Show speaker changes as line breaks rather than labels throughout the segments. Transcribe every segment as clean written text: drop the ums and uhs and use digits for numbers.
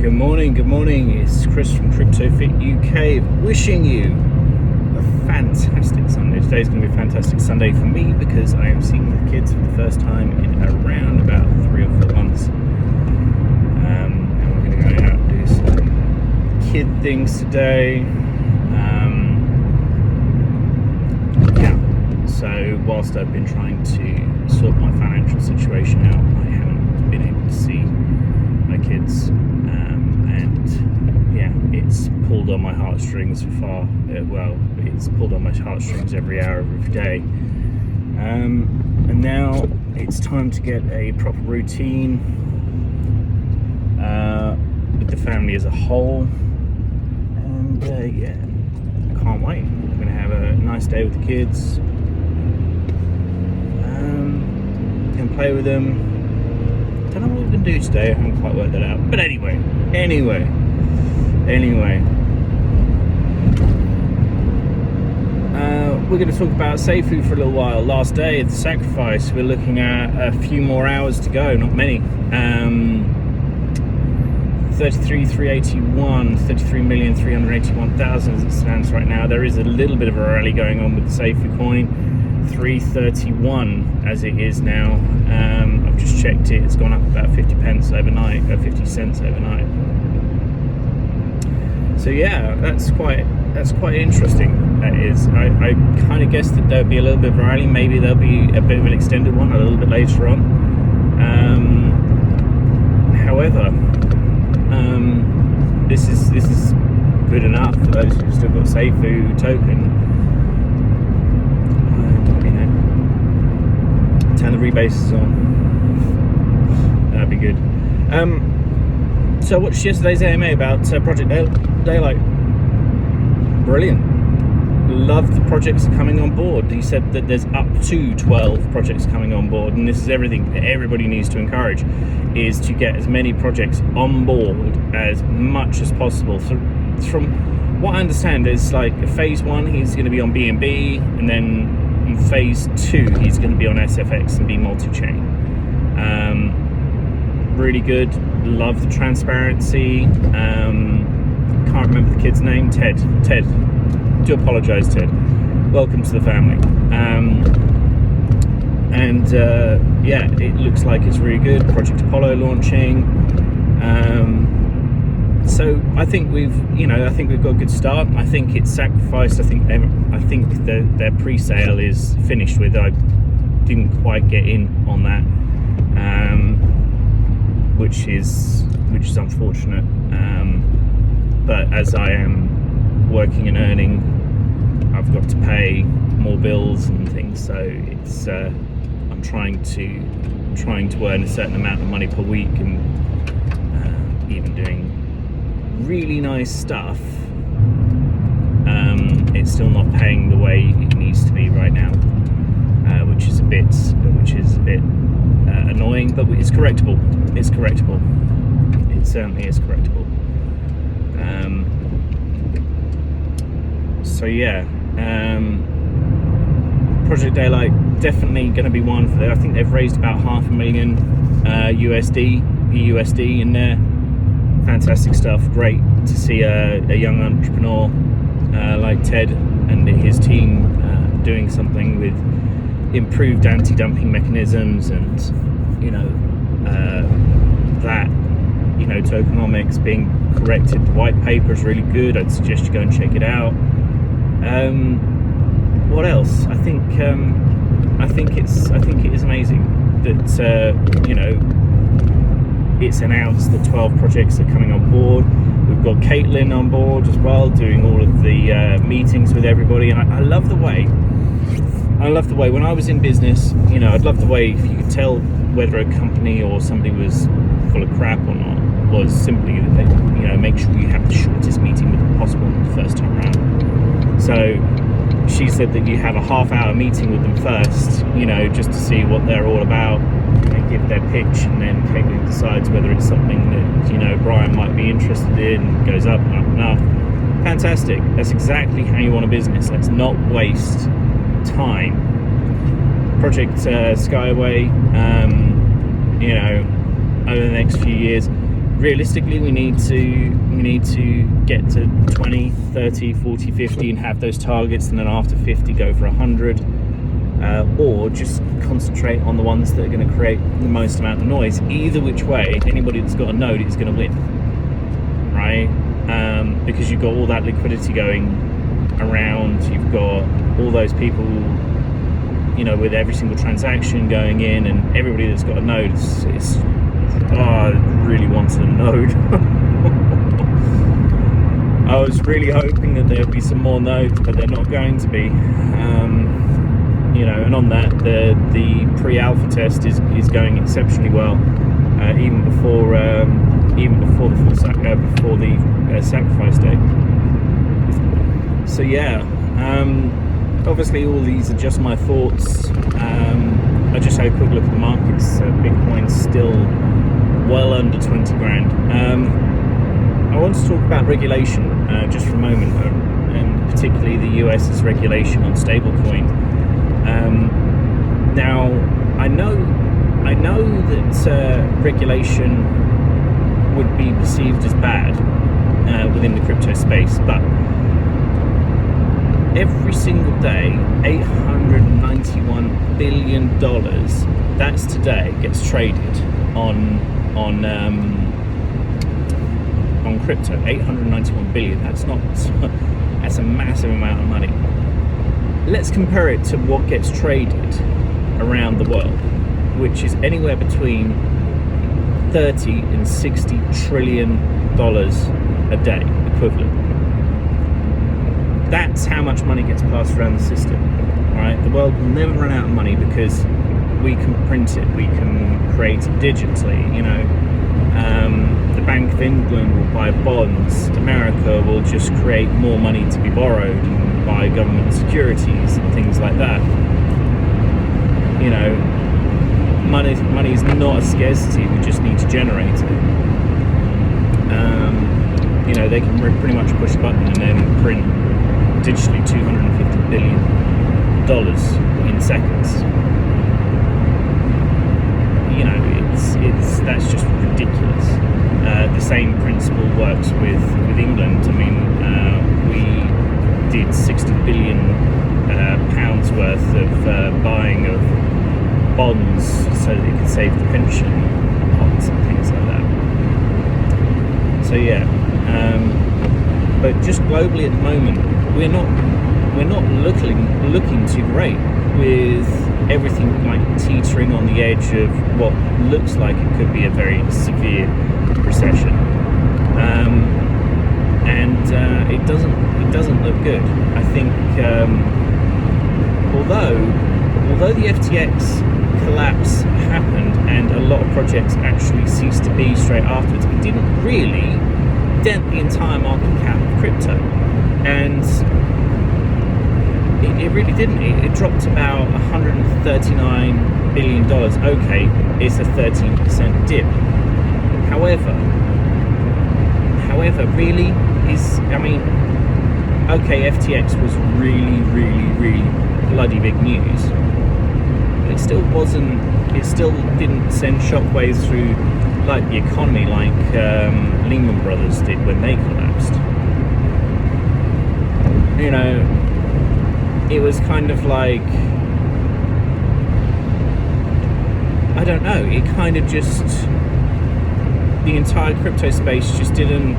Good morning. It's Chris from CryptoFit UK wishing you a fantastic Sunday. Today's going to be a fantastic Sunday for me because I am seeing the kids for the first time in around about 3 or 4 months. And we're going to go out and do some kid things today. So whilst I've been trying to sort my financial situation out, I haven't been able to see my kids. It's pulled on my heartstrings it's pulled on my heartstrings every hour of every day. And now it's time to get a proper routine with the family as a whole. And can't wait. I'm going to have a nice day with the kids. And play with them. Don't know what we're going to do today. I haven't quite worked that out. But anyway, we're going to talk about Safu for a little while. Last day of the sacrifice. We're looking at a few more hours to go, not many. 33,381,000 as it stands right now. There is a little bit of a rally going on with the Safu coin. 331 as it is now. I've just checked it. It's gone up about 50 cents overnight. So yeah, that's quite interesting. That is. I kind of guessed that there'll be a little bit of a rally. Maybe there'll be a bit of an extended one a little bit later on. However, this is good enough for those who've still got Safu token. Turn the rebases on. That'd be good. So I watched yesterday's AMA about Project Daylight. Brilliant. Love the projects coming on board. He said that there's up to 12 projects coming on board, and this is everything that everybody needs to encourage, is to get as many projects on board as much as possible. So from what I understand, there's like a phase 1, he's going to be on BNB, and then in phase 2 he's going to be on SafuuX and be multi-chain. Really good. Love the transparency. Can't remember the kid's name. Ted, do apologize, Ted. Welcome to the family. It looks like it's really good. Project Apollo launching. So I think we've got a good start. I think it's sacrificed. I think their pre-sale is finished with. I didn't quite get in on that, which is unfortunate. But as I am working and earning, I've got to pay more bills and things. So it's I'm trying to earn a certain amount of money per week, and even doing really nice stuff, it's still not paying the way it needs to be right now, which is a bit annoying, but it's correctable. It certainly is correctable. Project Daylight definitely going to be one for. I think they've raised about $500,000 USD in there. Fantastic stuff. Great to see a young entrepreneur like Ted and his team doing something with improved anti-dumping mechanisms, and tokenomics being corrected. The white paper is really good. I'd suggest you go and check it out. What else? I think it is amazing that it's announced that 12 projects are coming on board. We've got Caitlin on board as well, doing all of the meetings with everybody, and I love the way. When I was in business, I'd love the way if you could tell whether a company or somebody was full of crap or not, was simply that they, make sure you have the shortest meeting with them possible the first time around. So she said that you have a half-hour meeting with them first, just to see what they're all about, and give their pitch, and then Caitlin decides whether it's something that Brian might be interested in, goes up and up and up. Fantastic. That's exactly how you want a business. Let's not waste time. Project Skyway, over the next few years, realistically, we need to get to 20, 30, 40, 50 and have those targets, and then after 50 go for 100, or just concentrate on the ones that are going to create the most amount of noise. Either which way, anybody that's got a node is going to win, right? Because you've got all that liquidity going around, you've got all those people, with every single transaction going in, and everybody that's got a node I really wanted a node. I was really hoping that there'd be some more nodes, but they're not going to be. And on that, the pre-alpha test is going exceptionally well, even before the full sacrifice date. So yeah, obviously all these are just my thoughts. I just had a quick look at the markets. Bitcoin's still well under 20 grand. I want to talk about regulation just for a moment, and particularly the US's regulation on stablecoin. Now, I know that regulation would be perceived as bad within the crypto space, but every single day, $891 billion, that's today, gets traded on crypto. 891 billion, that's a massive amount of money. Let's compare it to what gets traded around the world, which is anywhere between 30 and 60 trillion dollars a day equivalent. That's how much money gets passed around the system. All right, the world will never run out of money because we can print it, we can create it digitally. The Bank of England will buy bonds. America will just create more money to be borrowed and buy government securities and things like that. Money is not a scarcity. We just need to generate it. They can pretty much push a button and then print digitally $250 billion in seconds. That's just ridiculous. The same principle works with England. I mean, we did 60 billion pounds worth of buying of bonds so that it could save the pension pots and things like that. So yeah, but just globally at the moment, we're not looking too great, with everything like teetering on the edge of what looks like it could be a very severe recession, and it doesn't look good. I think although the FTX collapse happened and a lot of projects actually ceased to be straight afterwards, it didn't really dent the entire market cap of crypto, and it really didn't. It dropped about $139 billion. Okay, it's a 13% dip. However, really okay, FTX was really, really, really bloody big news, but it still didn't send shockwaves through like the economy like Lehman Brothers did when they collapsed. It was kind of like, I don't know, it kind of just, the entire crypto space just didn't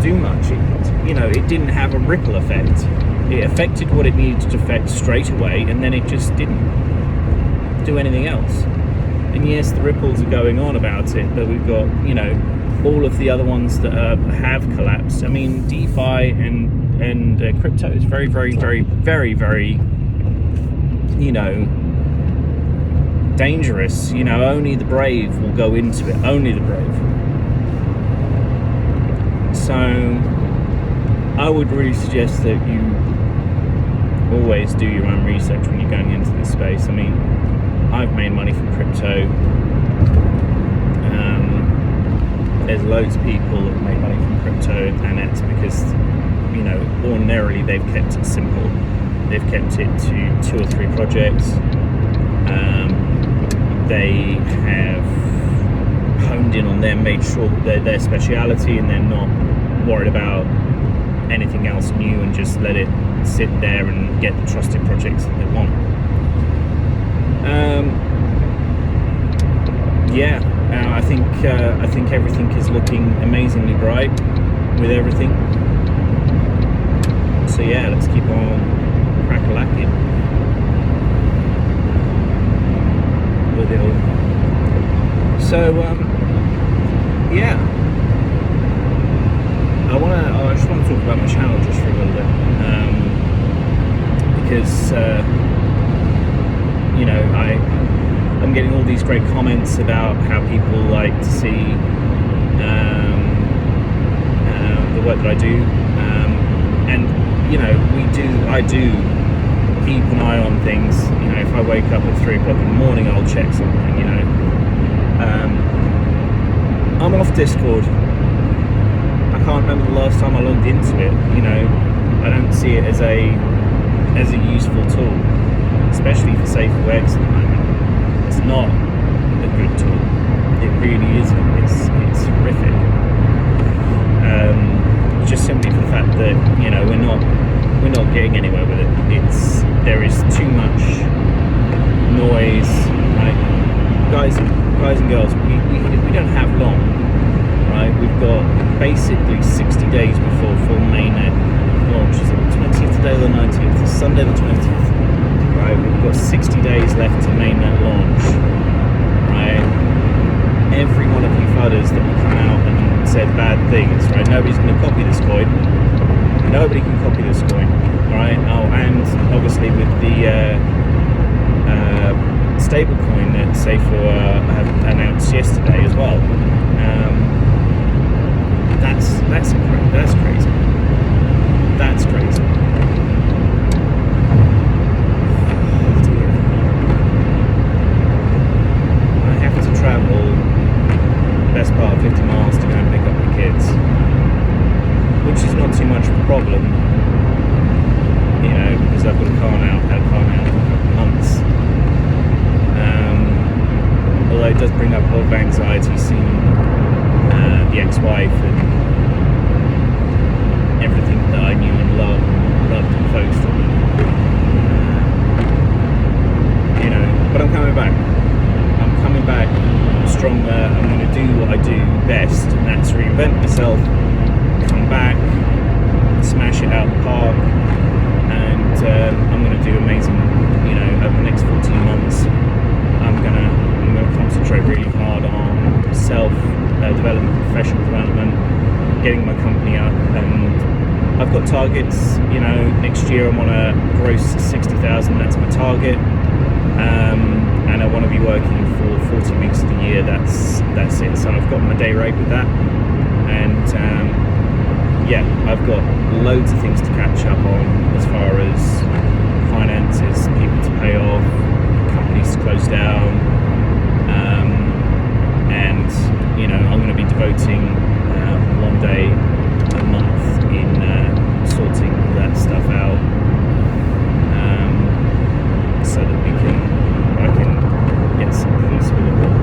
do much. It didn't have a ripple effect. It affected what it needed to affect straight away, and then it just didn't do anything else. And yes, the ripples are going on about it, but we've got, all of the other ones that have collapsed. I mean, DeFi and crypto is very, very, very, very, very, dangerous. Only the brave will go into it. Only the brave. So I would really suggest that you always do your own research when you're going into this space. I mean, I've made money from crypto. There's loads of people that have made money from crypto, and that's because ordinarily they've kept it simple. They've kept it to 2 or 3 projects. They have honed in on them, made sure that they're their speciality and they're not worried about anything else new, and just let it sit there and get the trusted projects that they want. I think everything is looking amazingly bright with everything. So yeah, let's keep on crack-a-lacking with it all. So yeah, I just want to talk about my channel just for a little bit, because I'm getting all these great comments about how people like to see the work that I do, and I do keep an eye on things. If I wake up at 3 o'clock in the morning, I'll check something. I'm off Discord. I can't remember the last time I logged into it. I don't see it as a useful tool, especially for SafuuX at the moment. It's not a good tool. It really isn't. It's horrific. Just simply for the fact that we're not getting anywhere with it. There is too much noise. Right, guys and girls, we don't have long. Right, we've got basically 60 days before full mainnet launch. Is it the 20th today or the 19th? It's Sunday the 20th. Right, we've got 60 days left to mainnet launch. Right, every one of you fudders that will come out and said bad things. Right, nobody's going to copy this coin. Nobody can copy this coin. Right. Oh, and obviously with the stable coin that Safu have announced yesterday as well. That's crazy. That's crazy. Oh dear. I have to travel the best part of 50 miles to go and pick up the kids, which is not too much of a problem, because I've got a car now. I've had a car now for a couple of months. Although it does bring up a lot of anxiety seeing the ex-wife and everything that I knew and loved and focused on. But I'm coming back. I'm coming back stronger. I'm going to do what I do best, and that's reinvent myself, come back, smash it out the park, and I'm going to do amazing. Over the next 14 months, I'm going to concentrate really hard on self development, professional development, getting my company up, and I've got targets. Next year I want to gross 60,000. That's my target, and I want to be working for 40 weeks of the year. That's it. So I've got my day rate with that, and I've got loads of things to catch up on as far as finances, people to pay off, companies to close down. And I'm going to be devoting one day a month in sorting all that stuff out, so that I can get some peace with it all.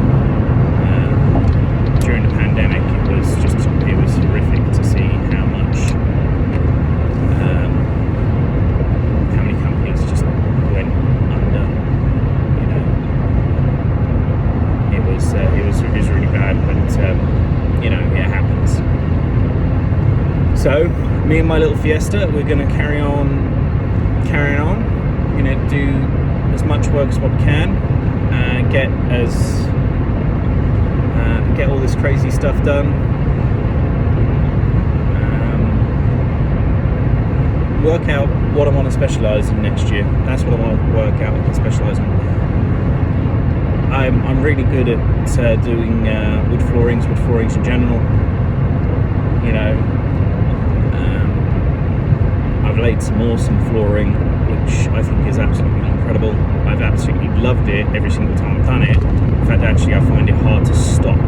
During the pandemic, it was horrific to see how many companies just went under. It was really bad, but it happens. So me and my little fiesta, we're going to carry on. We're going to do as much work as what we can, get all this crazy stuff done. Work out what I want to specialise in next year. That's what I want to work out and specialise in. I'm really good at doing wood floorings in general. I've laid some awesome flooring, which I think is absolutely incredible. I've absolutely loved it every single time I've done it. In fact, actually, I find it hard to stop.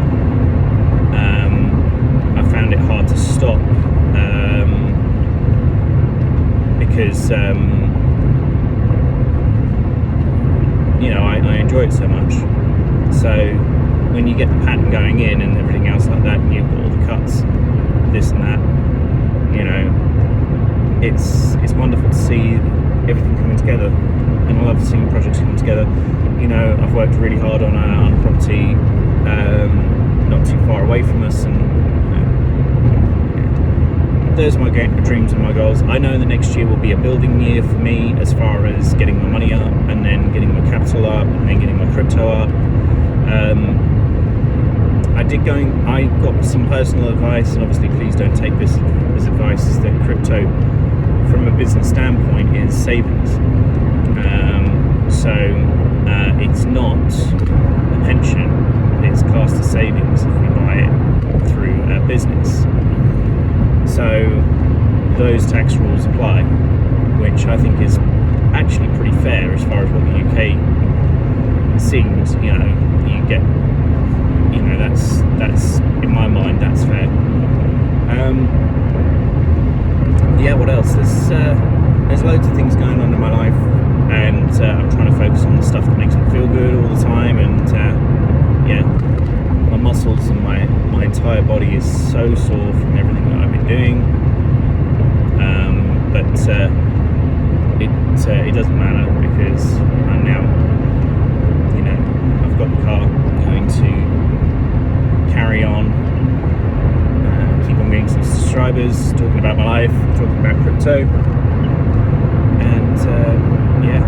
Because I enjoy it so much. So when you get the pattern going in, in and everything else like that, and you've got all the cuts, this and that, you know, it's wonderful to see everything coming together, and I love seeing projects come together. You know, I've worked really hard on a property not too far away from us, and there's my dreams and my goals. I know the next year will be a building year for me, as far as getting my money up, and then getting my capital up, and then getting my crypto up. I got some personal advice, and obviously please don't take this as advice, is that crypto from a business standpoint is savings. It's not a pension, it's classed as savings if we buy it through a business. So those tax rules apply, which I think is actually pretty fair as far as what the UK seems. You know, you get, you know, that's in my mind that's fair. Yeah, what else? There's loads of things going on in my life, and I'm trying to focus on the stuff that makes me feel good all the time. And yeah, my muscles and my entire body is so sore from everything that I've been doing. But it doesn't matter, because I'm now, you know, I've got the car, going to carry on, keep on getting some subscribers, talking about my life, talking about crypto, and yeah,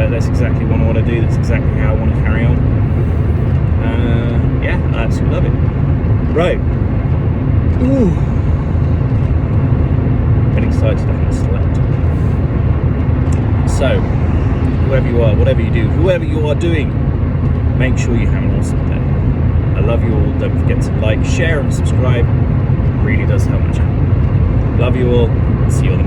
that's exactly what I want to do. That's exactly how I want to carry on. Yeah, I absolutely love it. Right. Ooh. Getting excited, I haven't slept. So, whoever you are, whatever you do, whoever you are doing, make sure you have an awesome day. I love you all. Don't forget to like, share, and subscribe. It really does help my channel. Love you all. See you on the